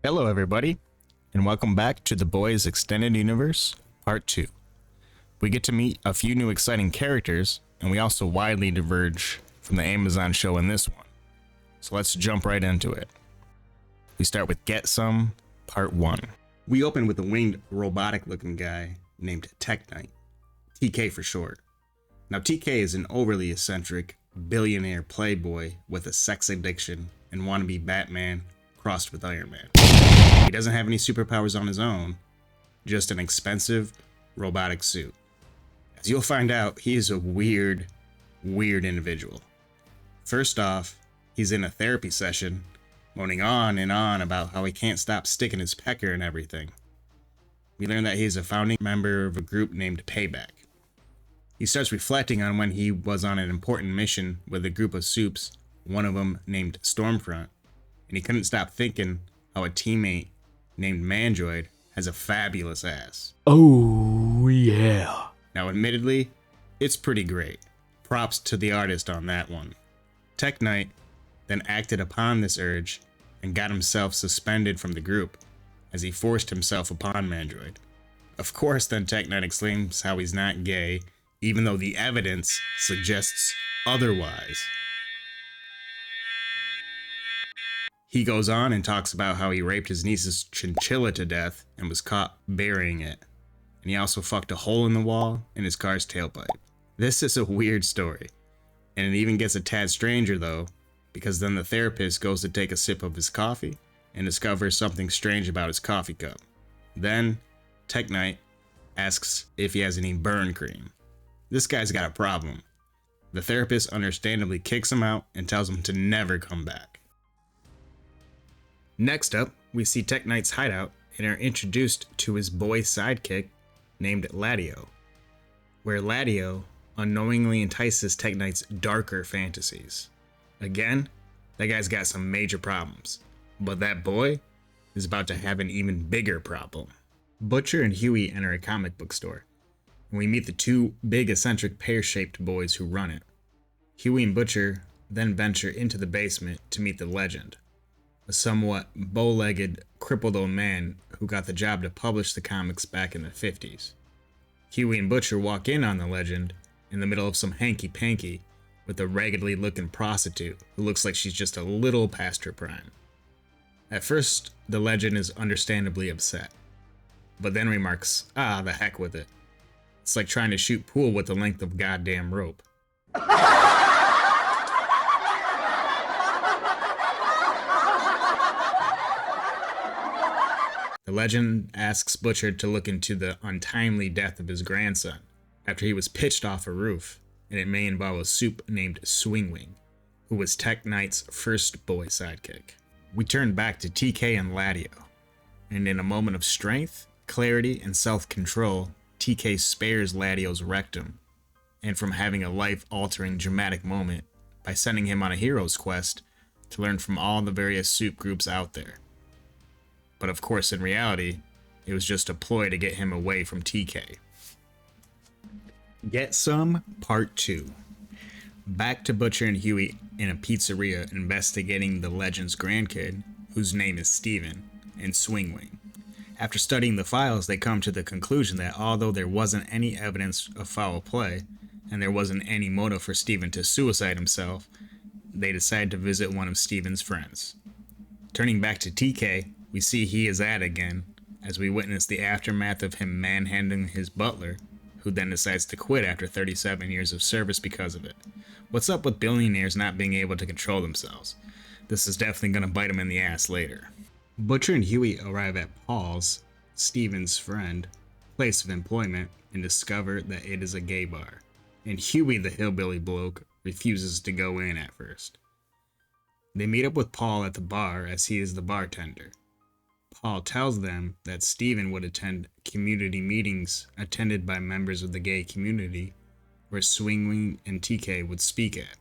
Hello, everybody, and welcome back to The Boys Extended Universe, Part 2. We get to meet a few new exciting characters, and we also widely diverge from the Amazon show in this one. So let's jump right into it. We start with Get Some, Part 1. We open with a winged, robotic-looking guy named Tech Knight, TK for short. Now, TK is an overly eccentric, billionaire playboy with a sex addiction and wannabe Batman crossed with Iron Man. He doesn't have any superpowers on his own, just an expensive, robotic suit. As you'll find out, he is a weird individual. First off, he's in a therapy session, moaning on and on about how he can't stop sticking his pecker and everything. We learn that he's a founding member of a group named Payback. He starts reflecting on when he was on an important mission with a group of supes, one of them named Stormfront, and he couldn't stop thinking how a teammate named Mandroid has a fabulous ass. Oh, yeah. Now, admittedly, it's pretty great. Props to the artist on that one. Tech Knight then acted upon this urge and got himself suspended from the group as he forced himself upon Mandroid. Of course, then Tech Knight exclaims how he's not gay, even though the evidence suggests otherwise. He goes on and talks about how he raped his niece's chinchilla to death and was caught burying it. And he also fucked a hole in the wall in his car's tailpipe. This is a weird story. And it even gets a tad stranger though, because then the therapist goes to take a sip of his coffee and discovers something strange about his coffee cup. Then, Tech Knight asks if he has any burn cream. This guy's got a problem. The therapist understandably kicks him out and tells him to never come back. Next up, we see Tech Knight's hideout and are introduced to his boy sidekick named Ladio, where Ladio unknowingly entices Tech Knight's darker fantasies. Again, that guy's got some major problems, but that boy is about to have an even bigger problem. Butcher and Huey enter a comic book store, and we meet the two big eccentric pear-shaped boys who run it. Huey and Butcher then venture into the basement to meet the Legend, a somewhat bow-legged, crippled old man who got the job to publish the comics back in the 50s. Huey and Butcher walk in on the Legend in the middle of some hanky-panky with a raggedly looking prostitute who looks like she's just a little past her prime. At first, the Legend is understandably upset, but then remarks, the heck with it. It's like trying to shoot pool with the length of goddamn rope. The Legend asks Butcher to look into the untimely death of his grandson after he was pitched off a roof, and it may involve a supe named Swingwing, who was Tech Knight's first boy sidekick. We turn back to TK and Ladio, and in a moment of strength, clarity, and self-control, TK spares Ladio's rectum, and from having a life-altering dramatic moment by sending him on a hero's quest to learn from all the various supe groups out there. But of course, in reality, it was just a ploy to get him away from TK. Get Some, Part 2. Back to Butcher and Huey in a pizzeria investigating the Legend's grandkid, whose name is Steven, and Swingwing. After studying the files, they come to the conclusion that although there wasn't any evidence of foul play, and there wasn't any motive for Steven to suicide himself, they decide to visit one of Steven's friends. Turning back to TK, we see he is at again, as we witness the aftermath of him manhandling his butler, who then decides to quit after 37 years of service because of it. What's up with billionaires not being able to control themselves? This is definitely going to bite him in the ass later. Butcher and Huey arrive at Paul's, Steven's friend, place of employment and discover that it is a gay bar, and Huey the hillbilly bloke refuses to go in at first. They meet up with Paul at the bar as he is the bartender. Paul tells them that Steven would attend community meetings attended by members of the gay community where Swingwing and TK would speak at.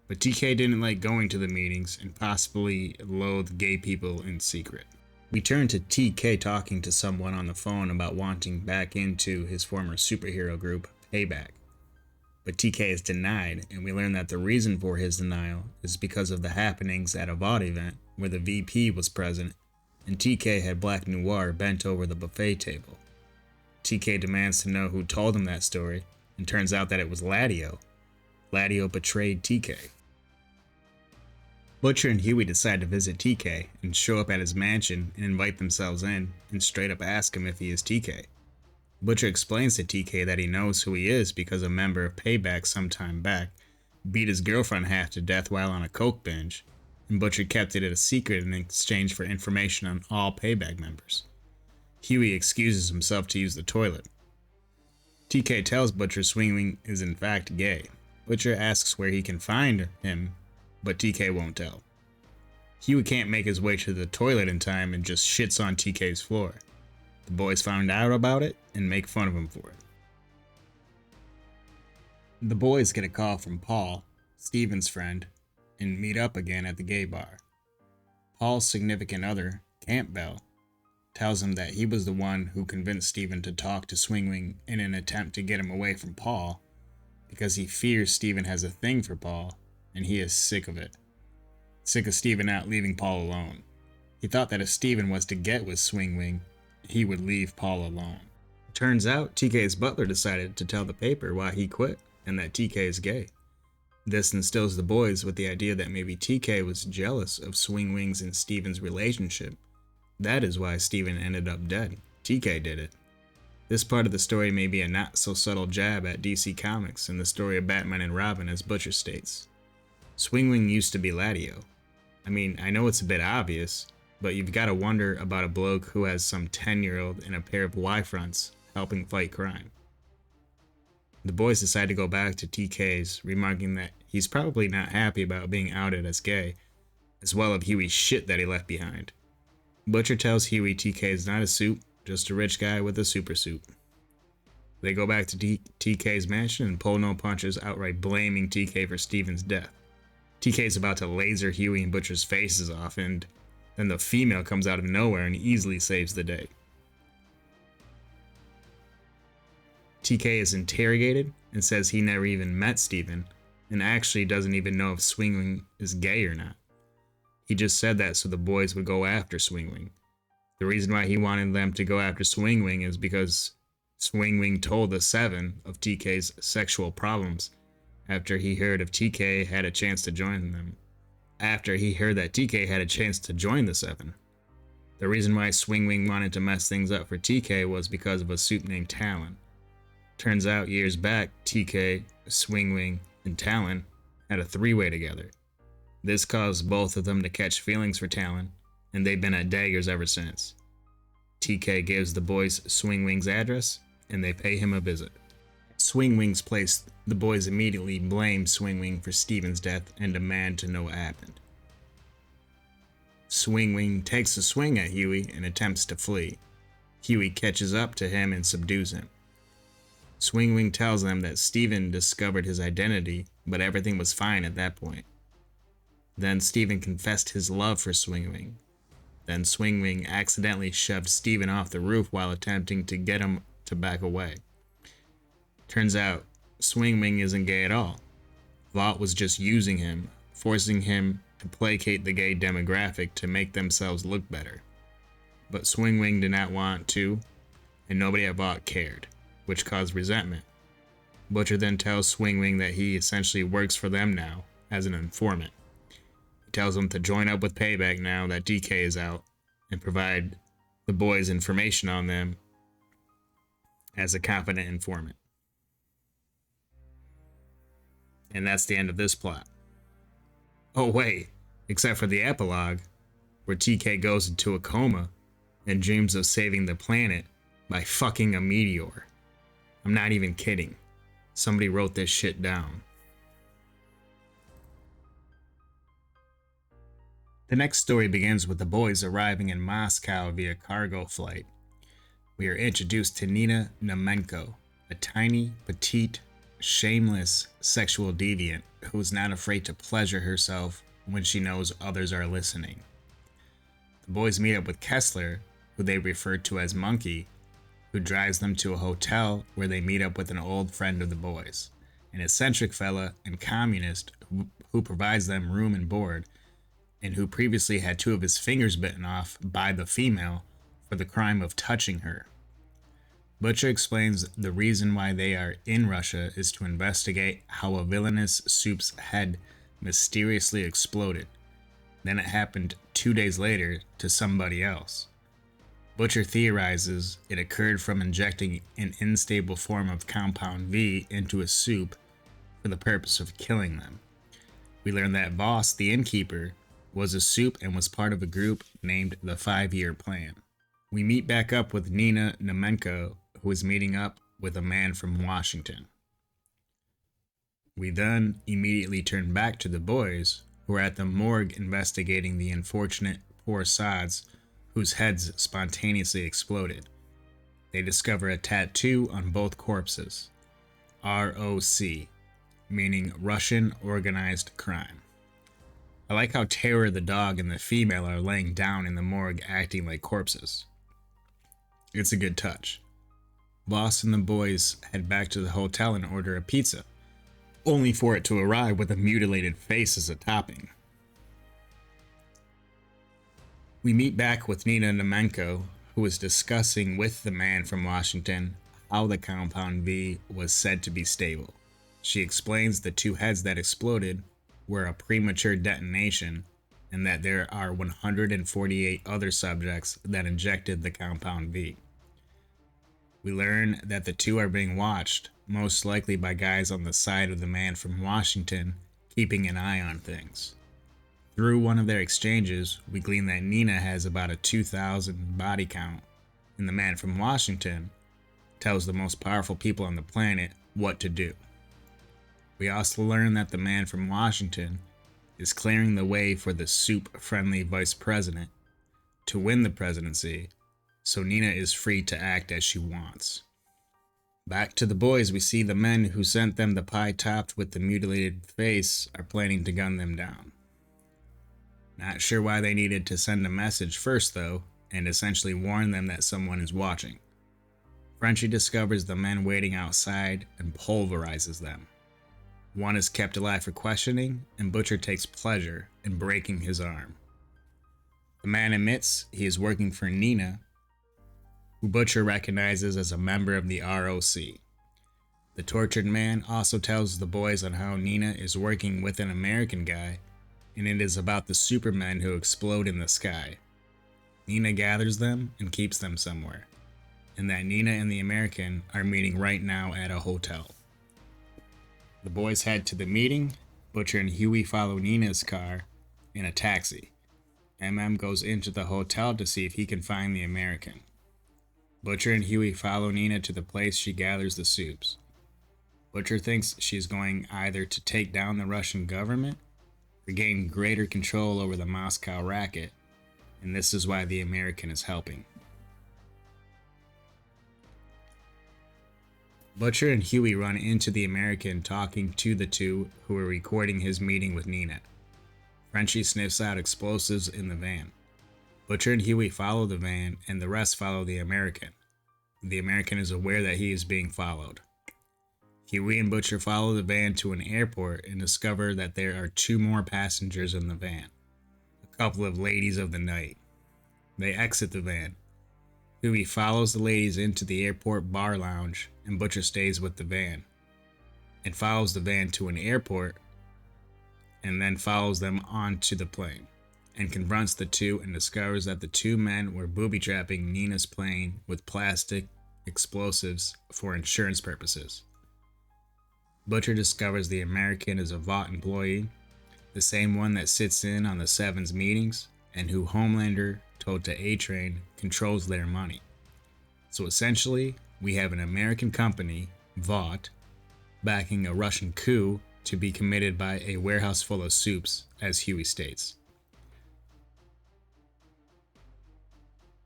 But TK didn't like going to the meetings and possibly loathed gay people in secret. We turn to TK talking to someone on the phone about wanting back into his former superhero group, Payback. But TK is denied, and we learn that the reason for his denial is because of the happenings at a VOD event where the VP was present and TK had Black Noir bent over the buffet table. TK demands to know who told him that story, and turns out that it was Ladio. Ladio betrayed TK. Butcher and Huey decide to visit TK and show up at his mansion and invite themselves in and straight up ask him if he is TK. Butcher explains to TK that he knows who he is because a member of Payback some time back beat his girlfriend half to death while on a coke binge, and Butcher kept it a secret in exchange for information on all Payback members. Huey excuses himself to use the toilet. TK tells Butcher Swingwing is in fact gay. Butcher asks where he can find him, but TK won't tell. Huey can't make his way to the toilet in time and just shits on TK's floor. The boys find out about it and make fun of him for it. The boys get a call from Paul, Steven's friend, and meet up again at the gay bar. Paul's significant other, Campbell, tells him that he was the one who convinced Steven to talk to Swingwing in an attempt to get him away from Paul, because he fears Steven has a thing for Paul, and he is sick of it. Sick of Steven not leaving Paul alone. He thought that if Steven was to get with Swingwing, he would leave Paul alone. Turns out TK's butler decided to tell the paper why he quit and that TK is gay. This instills the boys with the idea that maybe TK was jealous of Swingwing's and Steven's relationship. That is why Steven ended up dead. TK did it. This part of the story may be a not so subtle jab at DC Comics in the story of Batman and Robin, as Butcher states. Swingwing used to be Ladio. I mean, I know it's a bit obvious, but you've got to wonder about a bloke who has some 10-year-old and a pair of Y-fronts helping fight crime. The boys decide to go back to TK's, remarking that he's probably not happy about being outed as gay, as well as Huey's shit that he left behind. Butcher tells Huey TK is not a suit, just a rich guy with a super suit. They go back to TK's mansion and pull no punches, outright blaming TK for Steven's death. TK's about to laser Huey and Butcher's faces off, and then the female comes out of nowhere and easily saves the day. TK is interrogated and says he never even met Steven, and actually doesn't even know if Swingwing is gay or not. He just said that so the boys would go after Swingwing. The reason why he wanted them to go after Swingwing is because Swingwing told the Seven of TK's sexual problems after he heard if TK had a chance to join them. After he heard that TK had a chance to join the Seven. The reason why Swingwing wanted to mess things up for TK was because of a suit named Talon. Turns out years back, TK, Swingwing, and Talon had a three-way together. This caused both of them to catch feelings for Talon, and they've been at daggers ever since. TK gives the boys Swingwing's address, and they pay him a visit. At Swingwing's place, the boys immediately blame Swingwing for Steven's death and demand to know what happened. Swingwing takes a swing at Huey and attempts to flee. Huey catches up to him and subdues him. Swingwing tells them that Steven discovered his identity, but everything was fine at that point. Then Steven confessed his love for Swingwing. Then Swingwing accidentally shoved Steven off the roof while attempting to get him to back away. Turns out, Swingwing isn't gay at all. Vought was just using him, forcing him to placate the gay demographic to make themselves look better. But Swingwing did not want to, and nobody at Vought cared, which caused resentment. Butcher then tells Swingwing that he essentially works for them now, as an informant. He tells him to join up with Payback now that DK is out, and provide the boys information on them as a confident informant. And that's the end of this plot. Oh wait, except for the epilogue, where TK goes into a coma and dreams of saving the planet by fucking a meteor. I'm not even kidding. Somebody wrote this shit down. The next story begins with the boys arriving in Moscow via cargo flight. We are introduced to Nina Namenko, a tiny, petite, shameless sexual deviant who is not afraid to pleasure herself when she knows others are listening. The boys meet up with Kessler, who they refer to as Monkey, who drives them to a hotel where they meet up with an old friend of the boys, an eccentric fella and communist who provides them room and board, and who previously had two of his fingers bitten off by the female for the crime of touching her. Butcher explains the reason why they are in Russia is to investigate how a villainous soup's head mysteriously exploded. Then it happened 2 days later to somebody else. Butcher theorizes it occurred from injecting an unstable form of Compound V into a soup for the purpose of killing them. We learn that Voss, the innkeeper, was a soup and was part of a group named the 5-Year Plan. We meet back up with Nina Nemenko, who is meeting up with a man from Washington. We then immediately turn back to the boys, who are at the morgue investigating the unfortunate poor sods whose heads spontaneously exploded. They discover a tattoo on both corpses, ROC, meaning Russian Organized Crime. I like how Terror the dog and the female are laying down in the morgue acting like corpses. It's a good touch. Voss and the boys head back to the hotel and order a pizza, only for it to arrive with a mutilated face as a topping. We meet back with Nina Nemenko, who is discussing with the man from Washington how the Compound V was said to be stable. She explains the two heads that exploded were a premature detonation and that there are 148 other subjects that injected the Compound V. We learn that the two are being watched, most likely by guys on the side of the man from Washington, keeping an eye on things. Through one of their exchanges, we glean that Nina has about a 2,000 body count, and the man from Washington tells the most powerful people on the planet what to do. We also learn that the man from Washington is clearing the way for the soup-friendly vice president to win the presidency, so Nina is free to act as she wants. Back to the boys, we see the men who sent them the pie topped with the mutilated face are planning to gun them down. Not sure why they needed to send a message first though, and essentially warn them that someone is watching. Frenchie discovers the men waiting outside and pulverizes them. One is kept alive for questioning, and Butcher takes pleasure in breaking his arm. The man admits he is working for Nina, who Butcher recognizes as a member of the ROC. The tortured man also tells the boys on how Nina is working with an American guy, and it is about the supermen who explode in the sky. Nina gathers them and keeps them somewhere, and that Nina and the American are meeting right now at a hotel. The boys head to the meeting. Butcher and Huey follow Nina's car in a taxi. Goes into the hotel to see if he can find the American. Butcher and Huey follow Nina to the place she gathers the soups. Butcher thinks she's going either to take down the Russian government or gain greater control over the Moscow racket, and this is why the American is helping. Butcher and Huey run into the American talking to the two who are recording his meeting with Nina. Frenchie sniffs out explosives in the van. Butcher and Huey follow the van, and the rest follow the American. The American is aware that he is being followed. Huey and Butcher follow the van to an airport and discover that there are 2 more passengers in the van, a couple of ladies of the night. They exit the van. Huey follows the ladies into the airport bar lounge, and Butcher stays with the van, and follows the van to an airport, and then follows them onto the plane, and confronts the two and discovers that the 2 men were booby-trapping Nina's plane with plastic explosives for insurance purposes. Butcher discovers the American is a Vought employee, the same one that sits in on the Seven's meetings, and who Homelander told to A-Train controls their money. So essentially, we have an American company, Vought, backing a Russian coup to be committed by a warehouse full of soups, as Huey states.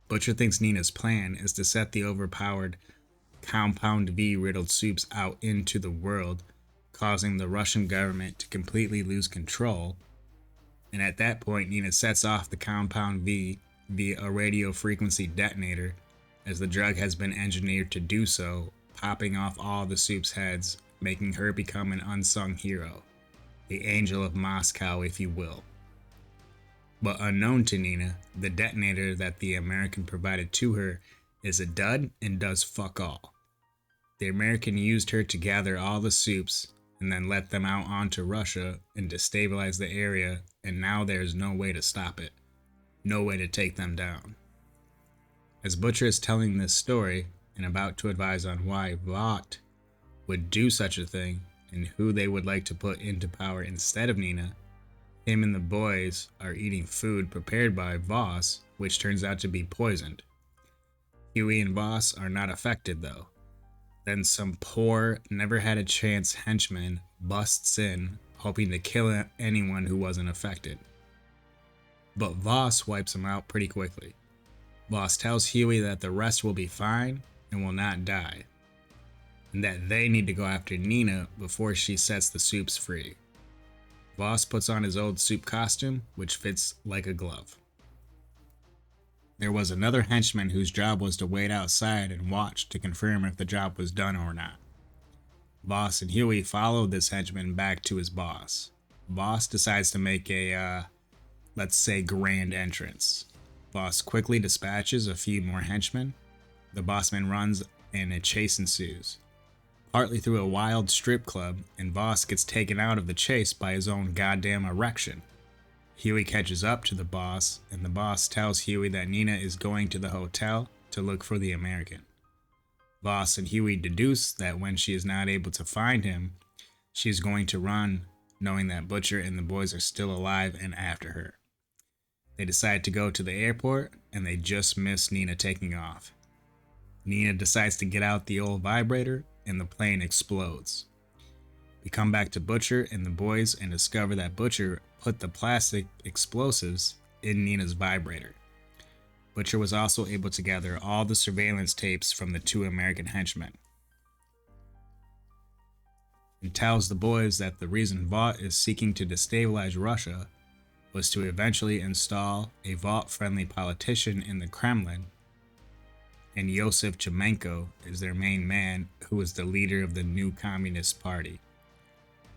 Butcher thinks Nina's plan is to set the overpowered Compound V riddled soups out into the world, causing the Russian government to completely lose control, and at that point Nina sets off the Compound V via a radio frequency detonator, as the drug has been engineered to do so, popping off all the soup's heads, making her become an unsung hero, the Angel of Moscow if you will. But unknown to Nina, the detonator that the American provided to her is a dud and does fuck all. The American used her to gather all the soups and then let them out onto Russia and destabilize the area, and now there's no way to stop it. No way to take them down. As Butcher is telling this story and about to advise on why Vought would do such a thing and who they would like to put into power instead of Nina, him and the boys are eating food prepared by Voss, which turns out to be poisoned. Huey and Voss are not affected though. Then some poor, never had a chance henchman busts in, hoping to kill anyone who wasn't affected. But Voss wipes him out pretty quickly. Voss tells Huey that the rest will be fine and will not die, and that they need to go after Nina before she sets the soups free. Voss puts on his old soup costume, which fits like a glove. There was another henchman whose job was to wait outside and watch to confirm if the job was done or not. Voss and Huey followed this henchman back to his boss. Voss decides to make a, let's say, grand entrance. Voss quickly dispatches a few more henchmen. The bossman runs and a chase ensues, partly through a wild strip club, and Voss gets taken out of the chase by his own goddamn erection. Huey catches up to the boss, and the boss tells Huey that Nina is going to the hotel to look for the American. Voss and Huey deduce that when she is not able to find him, she is going to run, knowing that Butcher and the boys are still alive and after her. They decide to go to the airport, and they just miss Nina taking off. Nina decides to get out the old vibrator, and the plane explodes. We come back to Butcher and the boys and discover that Butcher put the plastic explosives in Nina's vibrator. Butcher was also able to gather all the surveillance tapes from the two American henchmen. He tells the boys that the reason Vought is seeking to destabilize Russia was to eventually install a Vought-friendly politician in the Kremlin, and Yosef Chemenko is their main man, who is the leader of the new Communist Party.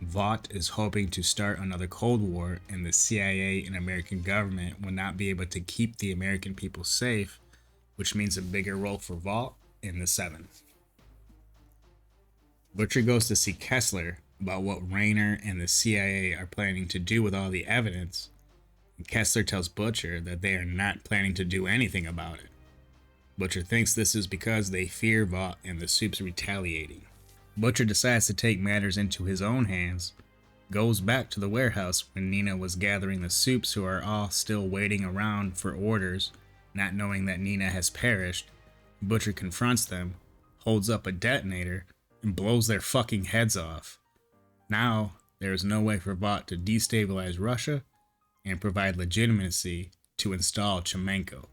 Vought is hoping to start another Cold War, and the CIA and American government will not be able to keep the American people safe, which means a bigger role for Vought in the Seventh. Butcher goes to see Kessler about what Rayner and the CIA are planning to do with all the evidence, and Kessler tells Butcher that they are not planning to do anything about it. Butcher thinks this is because they fear Vought and the soups retaliating. Butcher decides to take matters into his own hands, goes back to the warehouse when Nina was gathering the soups, who are all still waiting around for orders, not knowing that Nina has perished. Butcher confronts them, holds up a detonator, and blows their fucking heads off. Now, there is no way for Vought to destabilize Russia and provide legitimacy to install Chemenko.